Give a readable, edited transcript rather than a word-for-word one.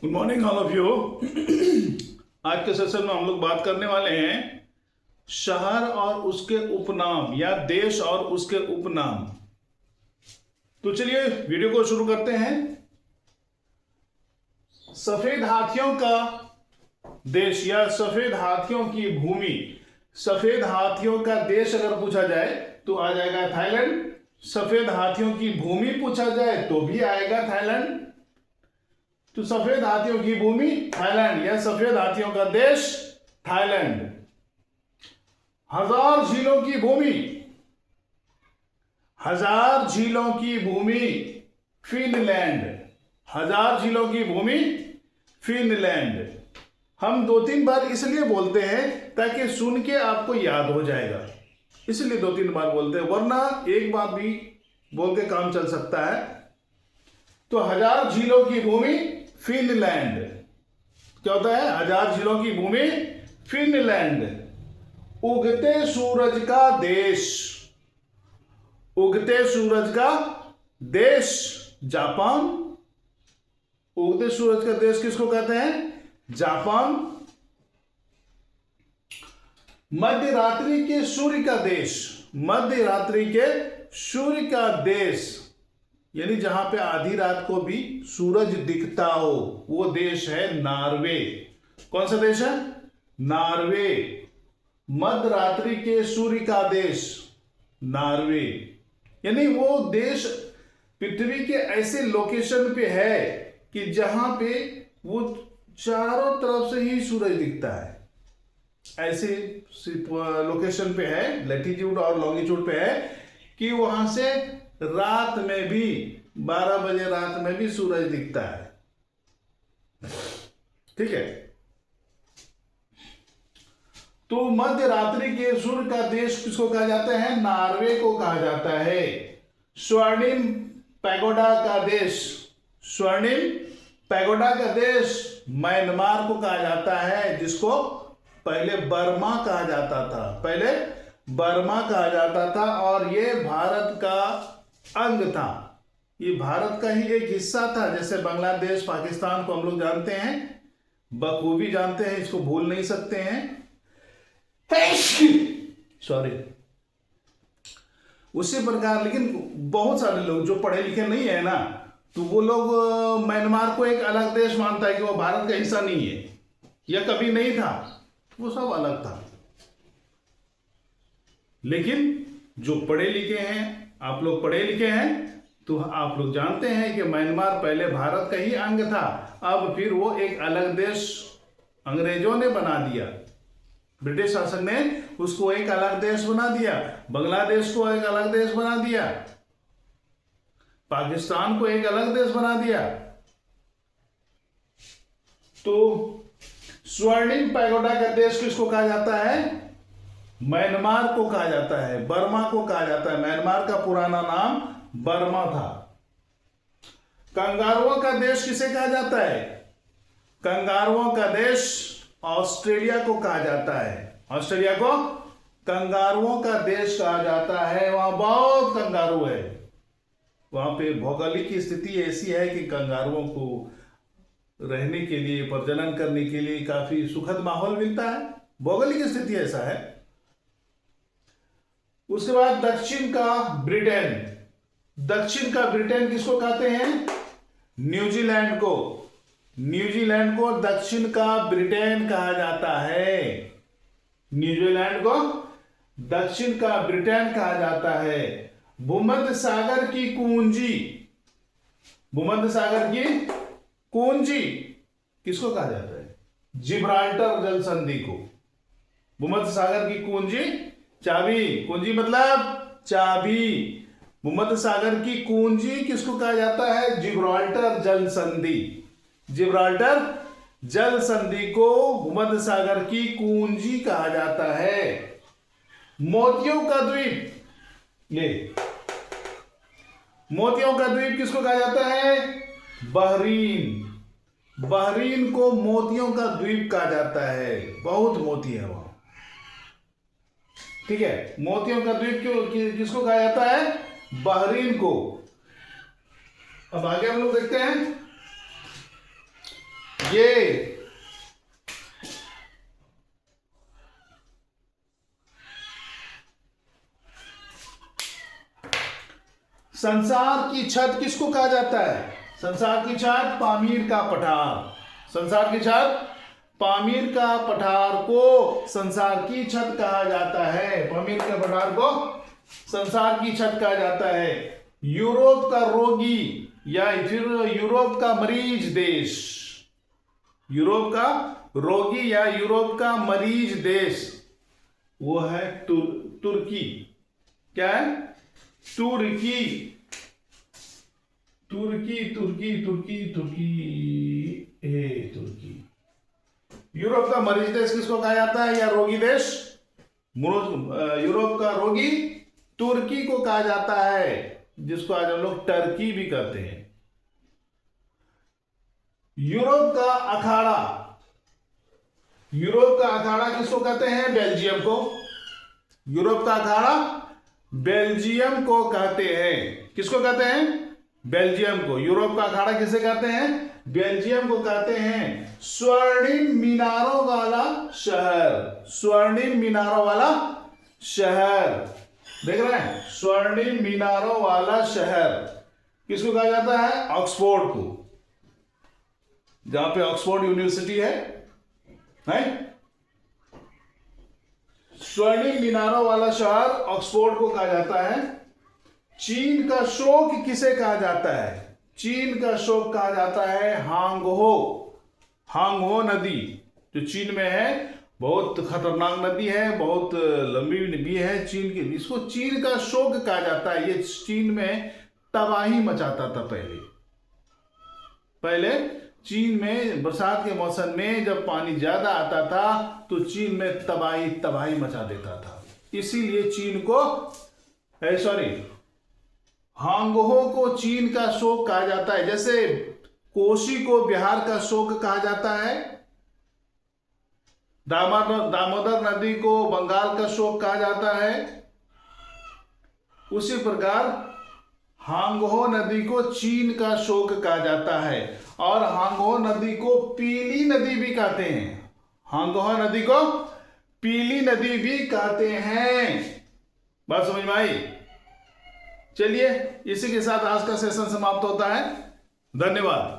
Good morning all of you. आज के session में हम लोग बात करने वाले हैं शहर और उसके उपनाम या देश और उसके उपनाम। तो चलिए वीडियो को शुरू करते हैं। सफेद हाथियों का देश या सफेद हाथियों की भूमि, सफेद हाथियों का देश अगर पूछा जाए तो आ जाएगा थाईलैंड। सफेद हाथियों की भूमि पूछा जाए तो भी आएगा थाईलैंड। तो सफेद हाथियों की भूमि थाईलैंड या सफेद हाथियों का देश थाईलैंड। हजार झीलों की भूमि, हजार झीलों की भूमि फिनलैंड। हजार झीलों की भूमि फिनलैंड। हम 2-3 बार इसलिए बोलते हैं ताकि सुन के आपको याद हो जाएगा, इसलिए 2-3 बार बोलते हैं, वरना एक बार भी बोल के काम चल सकता है। तो हजार झीलों की भूमि फिनलैंड। क्या होता है? हजार झीलों की भूमि फिनलैंड। उगते सूरज का देश, उगते सूरज का देश जापान। उगते सूरज का देश किसको कहते हैं? जापान। मध्य रात्रि के सूर्य का देश, मध्य रात्रि के सूर्य का देश यानी जहां पे आधी रात को भी सूरज दिखता हो, वो देश है नॉर्वे। कौन सा देश है? नॉर्वे। मध्य रात्रि के सूर्य का देश नॉर्वे, यानी वो देश पृथ्वी के ऐसे लोकेशन पे है कि जहां पे वो चारों तरफ से ही सूरज दिखता है। ऐसे लोकेशन पे है, लैटिट्यूड और लॉन्गिट्यूड पे है कि वहां से रात में भी 12 बजे रात में भी सूरज दिखता है। ठीक है। तो मध्य रात्रि के सूर्य का देश किसको कहा जाता है? नॉर्वे को कहा जाता है। स्वर्णिम पैगोडा का देश, स्वर्णिम पैगोडा का देश म्यांमार को कहा जाता है, जिसको पहले बर्मा कहा जाता था, पहले बर्मा कहा जाता था, और ये भारत का अंग था। ये भारत का ही एक हिस्सा था। जैसे बांग्लादेश, पाकिस्तान को हम लोग जानते हैं, बखूबी जानते हैं, इसको भूल नहीं सकते हैं। सॉरी। उसी प्रकार लेकिन बहुत सारे लोग जो पढ़े लिखे नहीं है ना, तो वो लोग म्यांमार को एक अलग देश मानता है कि वो भारत का हिस्सा नहीं है या कभी नहीं था, वो सब अलग था। लेकिन जो पढ़े लिखे हैं, आप लोग पढ़े लिखे हैं, तो आप लोग जानते हैं कि म्यांमार पहले भारत का ही अंग था, अब फिर वो एक अलग देश अंग्रेजों ने बना दिया। ब्रिटिश शासन ने उसको एक अलग देश बना दिया, बांग्लादेश को एक अलग देश बना दिया, पाकिस्तान को एक अलग देश बना दिया। तो स्वर्णिम पैगोडा का देश किसको कहा जाता है? म्यांमार को कहा जाता है, बर्मा को कहा जाता है। म्यांमार का पुराना नाम बर्मा था। कंगारुओं का देश किसे कहा जाता है? कंगारुओं का देश ऑस्ट्रेलिया को कहा जाता है। ऑस्ट्रेलिया को कंगारुओं का देश कहा जाता है। वहां बहुत कंगारू है, वहां पे भौगोलिक स्थिति ऐसी है कि कंगारुओं को रहने के लिए, प्रजनन करने के लिए काफी सुखद माहौल मिलता है। भौगोलिक स्थिति ऐसा है। उसके बाद दक्षिण का ब्रिटेन। दक्षिण का ब्रिटेन किसको कहते हैं? न्यूजीलैंड को। न्यूजीलैंड को दक्षिण का ब्रिटेन कहा जाता है। न्यूजीलैंड को दक्षिण का ब्रिटेन कहा जाता है। भूमध्य सागर की कुंजी, भूमध्य सागर की कुंजी किसको कहा जाता है? जिब्राल्टर जल संधि को। भूमध्य सागर की कुंजी, चाबी, कुंजी मतलब चाबी। भूमध्य सागर की कुंजी किसको कहा जाता है? जिब्राल्टर जल संधि। जिब्राल्टर जल संधि को भूमध्य सागर की कुंजी कहा जाता है। मोतियों का द्वीप, ये मोतियों का द्वीप किसको कहा जाता है? बहरीन। बहरीन को मोतियों का द्वीप कहा जाता है, बहुत मोती है वहां। ठीक है। मोतियों का द्वीप किसको कहा जाता है? बहरीन को। अब आगे हम लोग देखते हैं ये संसार की छत किसको कहा जाता है? संसार की छत पामीर का पठार। संसार की छत पामीर का पठार को संसार की छत कहा जाता है। पामीर के पठार को संसार की छत कहा जाता है। यूरोप का रोगी या फिर यूरोप का मरीज देश, यूरोप का रोगी या यूरोप का मरीज देश वो है तुर्की। क्या है? तुर्की। तुर्की तुर्की तुर्की तुर्की तुर्की। यूरोप का मरीज देश किसको कहा जाता है या रोगी देश? यूरोप का रोगी तुर्की को कहा जाता है, जिसको आज हम लोग टर्की भी कहते हैं। यूरोप का अखाड़ा, यूरोप का अखाड़ा किसको कहते हैं? बेल्जियम को। यूरोप का अखाड़ा बेल्जियम को कहते हैं। किसको कहते हैं? बेल्जियम को। यूरोप का अखाड़ा किसे कहते हैं? बेल्जियम को कहते हैं। स्वर्णिम मीनारों वाला शहर, स्वर्णिम मीनारों वाला शहर, देख रहे हैं? स्वर्णिम मीनारों वाला शहर किसको कहा जाता है? ऑक्सफोर्ड को, जहां पे ऑक्सफोर्ड यूनिवर्सिटी है? स्वर्णिम मीनारों वाला शहर ऑक्सफोर्ड को कहा जाता है। चीन का शोक किसे कहा जाता है? चीन का शोक कहा जाता है हांगहो। हांगहो नदी जो चीन में है, बहुत खतरनाक नदी है, बहुत लंबी भी है चीन की, इसको चीन का शोक कहा जाता है। ये चीन में तबाही मचाता था पहले चीन में बरसात के मौसम में जब पानी ज्यादा आता था तो चीन में तबाही मचा देता था। इसीलिए चीन को हांगहो को चीन का शोक कहा जाता है। जैसे कोसी को बिहार का शोक कहा जाता है, दामोदर नदी को बंगाल का शोक कहा जाता है, उसी प्रकार हांगहो नदी को चीन का शोक कहा जाता है। और हांगहो नदी को पीली नदी भी कहते हैं। हांगहो नदी को पीली नदी भी कहते हैं। बात समझ में आई? चलिए, इसी के साथ आज का सेशन समाप्त होता है। धन्यवाद।